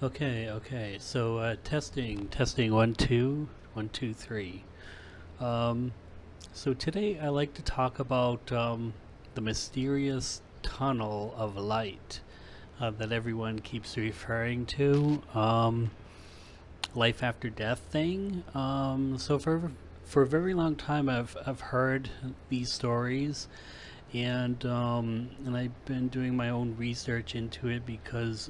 Okay. So testing 1 2 1 2 3. Um, so today I like to talk about the mysterious tunnel of light that everyone keeps referring to. Life after death thing. So for a very long time I've heard these stories, and I've been doing my own research into it because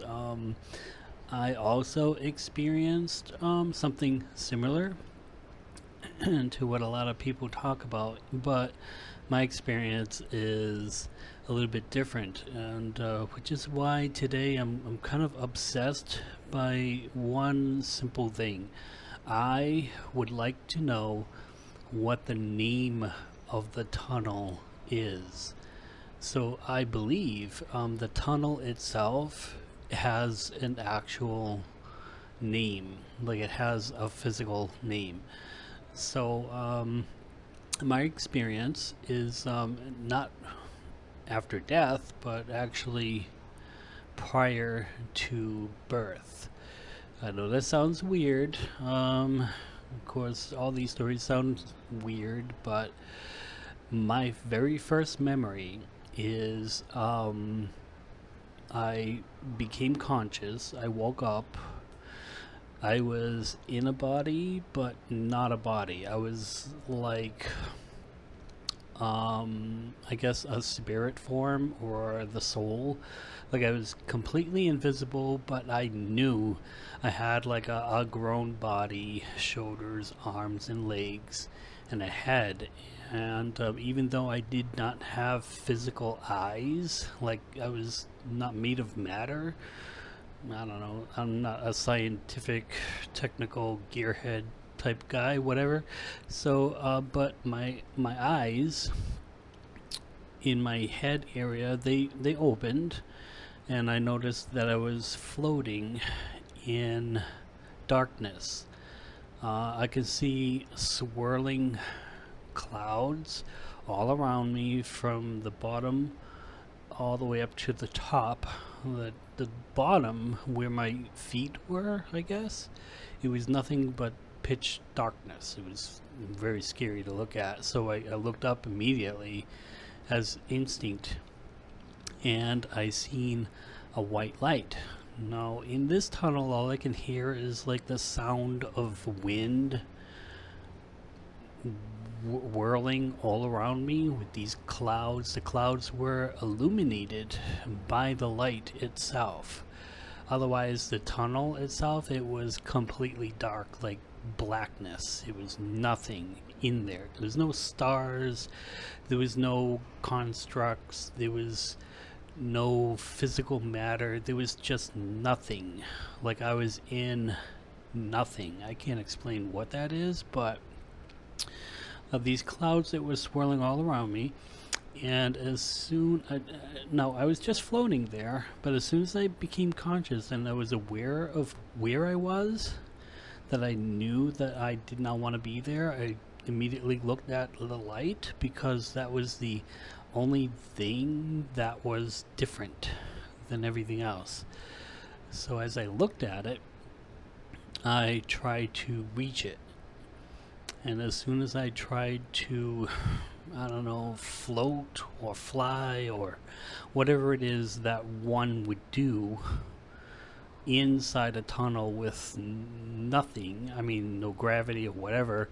I also experienced something similar to what a lot of people talk about, but my experience is a little bit different, and which is why today I'm kind of obsessed by one simple thing. I would like to know what the name of the tunnel is. So I believe the tunnel itself has an actual name, like it has a physical name. So my experience is not after death, but actually prior to birth. I know that sounds weird. Of course, all these stories sound weird, but my very first memory is I became conscious. I woke up. I was in a body, but not a body. I was like, I guess a spirit form or the soul. Like I was completely invisible, but I knew I had like a grown body, shoulders, arms, and legs, and a head. And even though I did not have physical eyes, like I was not made of matter, I don't know, I'm not a scientific, technical gearhead type guy, whatever. So, but my eyes in my head area, they opened, and I noticed that I was floating in darkness. I could see swirling clouds all around me from the bottom all the way up to the top. The bottom, where my feet were, I guess, it was nothing but pitch darkness. It was very scary to look at. So I looked up immediately as instinct, and I seen a white light. Now, in this tunnel, all I can hear is like the sound of wind whirling all around me with these clouds. The clouds were illuminated by the light itself. Otherwise, the tunnel itself, it was completely dark, like blackness. It was nothing in there. There was no stars. There was no constructs. There was no physical matter. There was just nothing. Like I was in nothing. I can't explain what that is, but of these clouds that were swirling all around me. And as soon now I was just floating there, but as soon as I became conscious and I was aware of where I was, that I knew that I did not want to be there, I immediately looked at the light because that was the only thing that was different than everything else. So as I looked at it, I tried to reach it. And as soon as I tried to, I don't know, float or fly or whatever it is that one would do inside a tunnel with nothing, I mean, no gravity or whatever,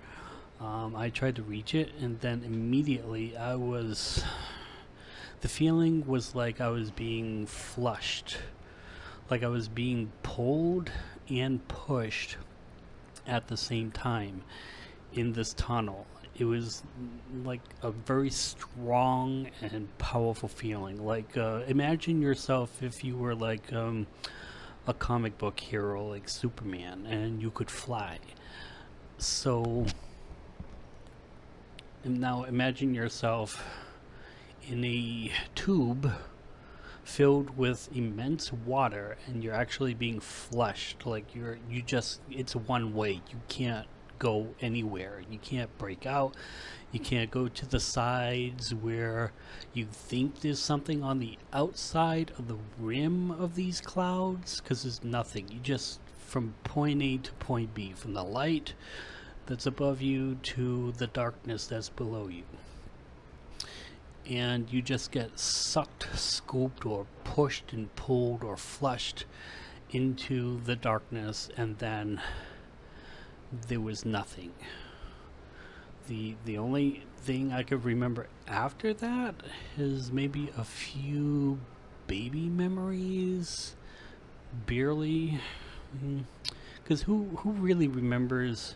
I tried to reach it, and then immediately the feeling was like I was being flushed, like I was being pulled and pushed at the same time in this tunnel. It was like a very strong and powerful feeling. Like imagine yourself if you were like a comic book hero like Superman and you could fly. So now imagine yourself in a tube filled with immense water, and you're actually being flushed. Like you just, it's one way. You can't go anywhere. You can't break out. You can't go to the sides where you think there's something on the outside of the rim of these clouds, because there's nothing. You just, from point A to point B, from the light that's above you to the darkness that's below you. And you just get sucked, scooped, or pushed and pulled or flushed into the darkness, and then there was nothing. The only thing I could remember after that is maybe a few baby memories, barely, because who really remembers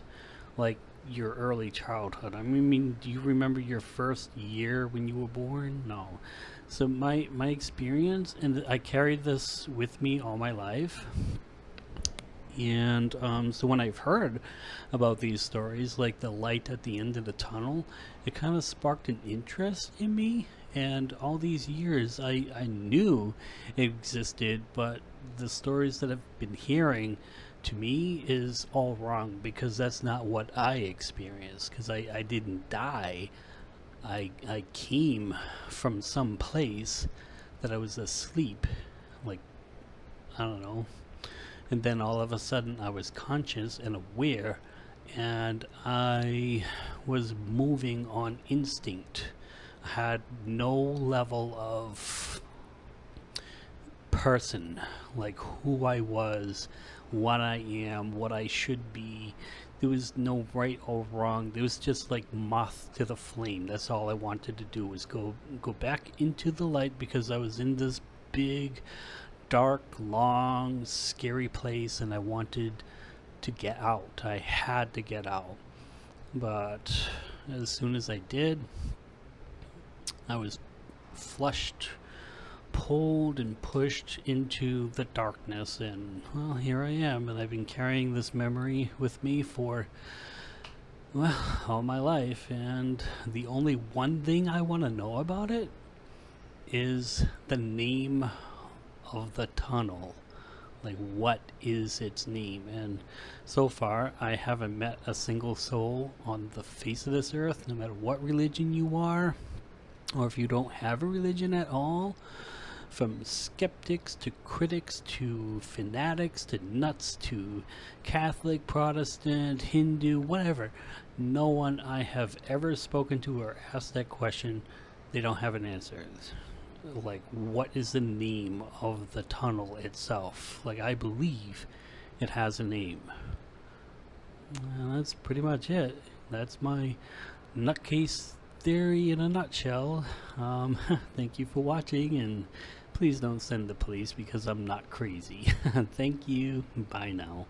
like your early childhood? I mean, do you remember your first year when you were born? No. So my experience, and I carried this with me all my life. And so when I've heard about these stories, like the light at the end of the tunnel, it kind of sparked an interest in me. And all these years, I knew it existed, but the stories that I've been hearing, to me, is all wrong, because that's not what I experienced. Because I didn't die. I came from some place that I was asleep, like, I don't know. And then all of a sudden I was conscious and aware, and I was moving on instinct. I had no level of person, like who I was, what I am, what I should be. There was no right or wrong. There was just like moth to the flame. That's all I wanted to do, was go back into the light, because I was in this big, dark, long, scary place, and I wanted to get out. I had to get out. But as soon as I did, I was flushed, pulled, and pushed into the darkness, and well, here I am. And I've been carrying this memory with me for, well, all my life. And the only one thing I want to know about it is the name of the tunnel. Like, what is its name? And so far I haven't met a single soul on the face of this earth, no matter what religion you are, or if you don't have a religion at all, from skeptics to critics to fanatics to nuts to Catholic, Protestant, Hindu, whatever. No one I have ever spoken to or asked that question, they don't have an answer. Like, what is the name of the tunnel itself? Like, I believe it has a name. And that's pretty much it. That's my nutcase theory in a nutshell. Thank you for watching, and please don't send the police, because I'm not crazy. Thank you. Bye now.